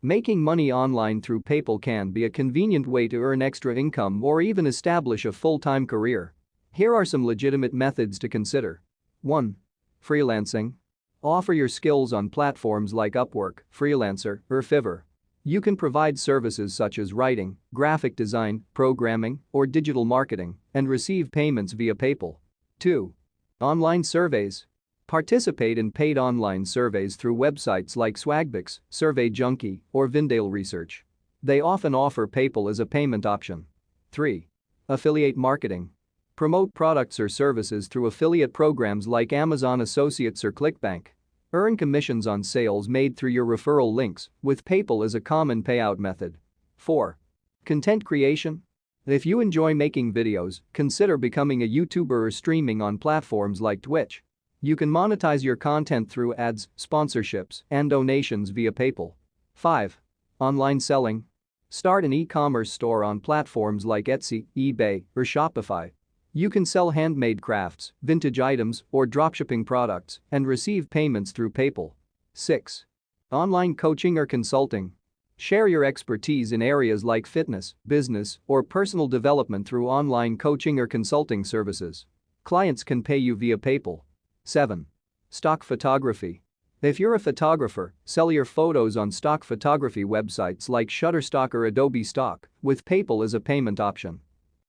Making money online through PayPal can be a convenient way to earn extra income or even establish a full-time career. Here are some legitimate methods to consider. 1. Freelancing. Offer your skills on platforms like Upwork, Freelancer, or Fiverr. You can provide services such as writing, graphic design, programming, or digital marketing and receive payments via PayPal. 2. Online surveys. Participate in paid online surveys through websites like Swagbix, Survey Junkie, or Vindale Research. They often offer PayPal as a payment option. 3. Affiliate marketing. Promote products or services through affiliate programs like Amazon Associates or ClickBank. Earn commissions on sales made through your referral links, with PayPal as a common payout method. 4. Content creation. If you enjoy making videos, consider becoming a YouTuber or streaming on platforms like Twitch. You can monetize your content through ads, sponsorships, and donations via PayPal. 5. Online selling. Start an e-commerce store on platforms like Etsy, eBay, or Shopify. You can sell handmade crafts, vintage items, or dropshipping products and receive payments through PayPal. 6. Online coaching or consulting. Share your expertise in areas like fitness, business, or personal development through online coaching or consulting services. Clients can pay you via PayPal. 7. Stock photography. If you're a photographer, sell your photos on stock photography websites like Shutterstock or Adobe Stock, with PayPal as a payment option.